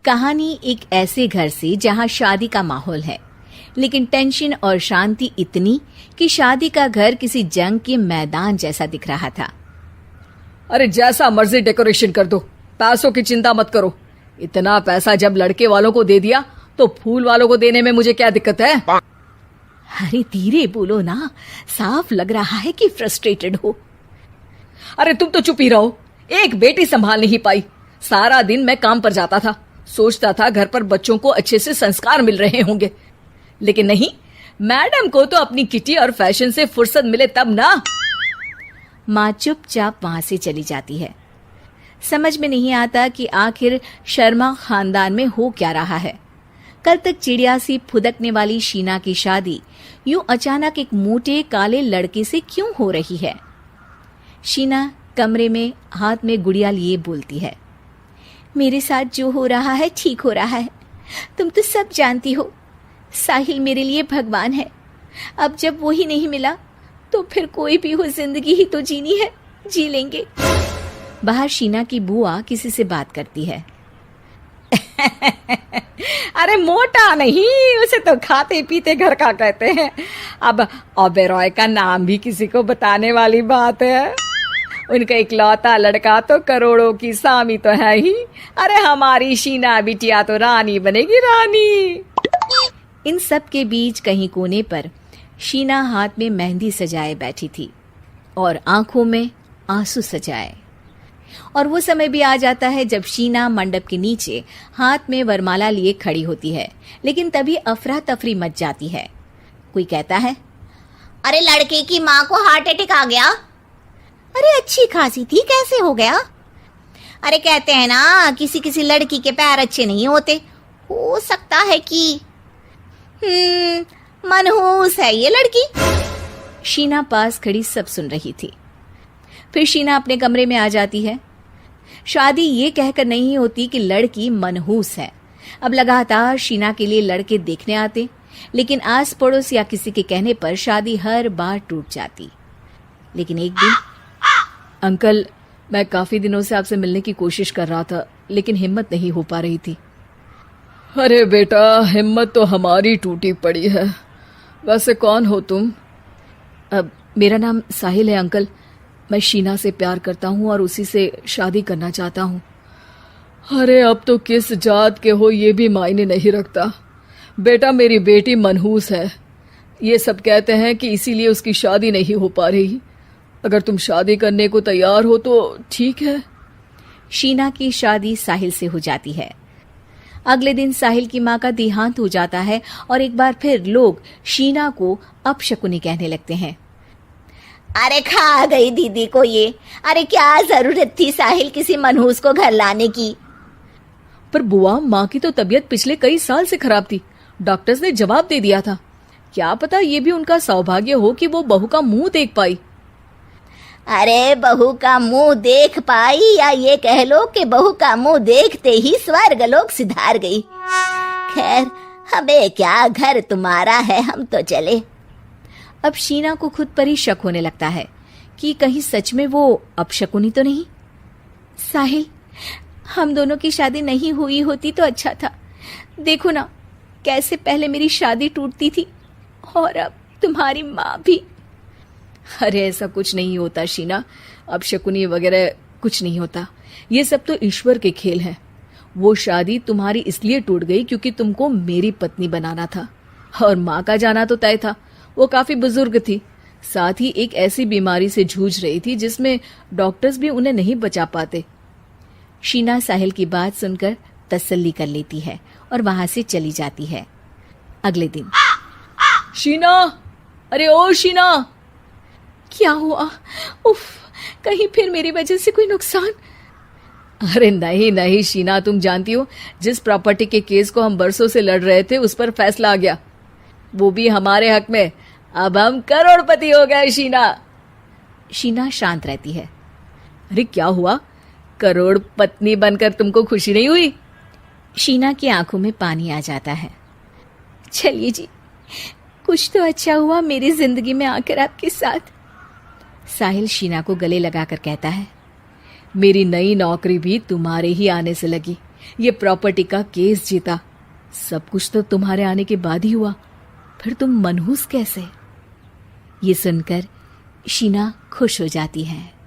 कहानी एक ऐसे घर से जहां शादी का माहौल है, लेकिन टेंशन और शांति इतनी कि शादी का घर किसी जंग के मैदान जैसा दिख रहा था। अरे जैसा मर्जी डेकोरेशन कर दो, पैसों की चिंता मत करो। इतना पैसा जब लड़के वालों को दे दिया तो फूल वालों को देने में मुझे क्या दिक्कत है? अरे धीरे बोलो ना, साफ लग रहा है कि फ्रस्ट्रेटेड हो। अरे तुम तो चुप ही रहो। एक बेटी संभाल नहीं पाई। सारा दिन मैं काम पर जाता था, सोचता था घर पर बच्चों को अच्छे से संस्कार मिल रहे होंगे, लेकिन नहीं, मैडम को तो अपनी किटी और फैशन से फुर्सत मिले तब ना। माँ चुपचाप वहां से चली जाती है। समझ में नहीं आता कि आखिर शर्मा खानदान में हो क्या रहा है। कल तक चिड़िया सी फुदकने वाली शीना की शादी यूं अचानक एक मोटे काले लड़के से क्यों हो रही है? शीना कमरे में हाथ में गुड़िया लिए बोलती है, मेरे साथ जो हो रहा है ठीक हो रहा है। तुम तो सब जानती हो, साहिल मेरे लिए भगवान है। अब जब वो ही नहीं मिला तो फिर कोई भी हो, जिंदगी ही तो जीनी है, जी लेंगे। बाहर शीना की बुआ किसी से बात करती है। अरे मोटा नहीं, उसे तो खाते पीते घर का कहते हैं। अब ओबेरॉय का नाम भी किसी को बताने वाली बात है। उनका इकलौता लड़का तो करोड़ों की सामी तो है ही। अरे हमारी शीना बिटिया तो रानी बनेगी, रानी। इन सब के बीच कहीं कोने पर शीना हाथ में मेहंदी सजाए बैठी थी और आंखों में आंसू सजाए। और वो समय भी आ जाता है जब शीना मंडप के नीचे हाथ में वरमाला लिए खड़ी होती है, लेकिन तभी अफरा तफरी मच जाती है। कोई कहता है, अरे लड़के की माँ को हार्ट अटैक आ गया। अरे अच्छी खासी थी, कैसे हो गया? अरे कहते हैं ना, किसी किसी लड़की के पैर अच्छे नहीं होते, हो सकता है कि मनहूस है ये लड़की। शीना पास खड़ी सब सुन रही थी। फिर शीना अपने कमरे में आ जाती है। शादी ये कहकर नहीं होती कि लड़की मनहूस है। अब लगातार शीना के लिए लड़के देखने आते, लेकिन आस पड़ोस या किसी के कहने पर शादी हर बार टूट जाती। लेकिन एक दिन, अंकल, मैं काफी दिनों से आपसे मिलने की कोशिश कर रहा था, लेकिन हिम्मत नहीं हो पा रही थी। अरे बेटा, हिम्मत तो हमारी टूटी पड़ी है। वैसे कौन हो तुम? मेरा नाम साहिल है अंकल। मैं शीना से प्यार करता हूँ और उसी से शादी करना चाहता हूँ। अरे अब तो किस जात के हो ये भी मायने नहीं रखता। बेटा, मेरी बेटी मनहूस है। ये सब कहते हैं कि इसीलिए उसकी शादी नहीं हो पा रही। अगर तुम शादी करने को तैयार हो तो ठीक है। शीना की शादी साहिल से हो जाती है। अगले दिन साहिल की माँ का देहांत हो जाता है और एक बार फिर लोग शीना को अपशकुनी कहने लगते हैं। अरे खा गई दीदी को ये। अरे क्या जरूरत थी साहिल किसी मनहूस को घर लाने की? पर बुआ, माँ की तो तबीयत पिछले कई साल से खराब थी। डॉक्टर्स ने जवाब दे दिया था। क्या पता ये भी उनका सौभाग्य हो कि वो बहू का मुंह देख पाई। अरे बहू का मुंह देख पाई, या ये कह लो कि बहू का मुंह देखते ही स्वर्ग लोक सिधार गई। खैर, हमें क्या, घर तुम्हारा है, हम तो चले। अब शीना को खुद पर ही शक होने लगता है कि कहीं सच में वो अपशकुनी तो नहीं। साहिल, हम दोनों की शादी नहीं हुई होती तो अच्छा था। देखो ना, कैसे पहले मेरी शादी टूटती थी और अब तुम्हारी माँ भी। अरे ऐसा कुछ नहीं होता शीना, अपशकुनी वगैरह कुछ नहीं होता। ये सब तो ईश्वर के खेल हैं। वो शादी तुम्हारी इसलिए टूट गई क्योंकि तुमको मेरी पत्नी बनाना था, और माँ का जाना तो तय था। वो काफी बुजुर्ग थी, साथ ही एक ऐसी बीमारी से जूझ रही थी जिसमें डॉक्टर्स भी उन्हें नहीं बचा पाते। शीना साहिल की बात सुनकर तसल्ली कर लेती है और वहां से चली जाती है। अगले दिन, शीना, अरे ओ शीना। क्या हुआ? उफ, कहीं फिर मेरी वजह से कोई नुकसान? अरे नहीं नहीं शीना, तुम जानती हो, जिस प्रॉपर्टी के केस को हम बरसों से लड़ रहे थे उस पर फैसला आ गया, वो भी हमारे हक में। अब हम करोड़पति हो गए शीना। शीना शांत रहती है। अरे क्या हुआ? करोड़ पत्नी बनकर तुमको खुशी नहीं हुई? शीना की आंखों में पानी आ जाता है। चलिए जी, कुछ तो अच्छा हुआ मेरी जिंदगी में आकर आपके साथ। साहिल शीना को गले लगाकर कहता है, मेरी नई नौकरी भी तुम्हारे ही आने से लगी। ये प्रॉपर्टी का केस जीता। सब कुछ तो तुम्हारे आने के बाद ही हुआ, फिर तुम मनहूस कैसे? ये सुनकर शीना खुश हो जाती है।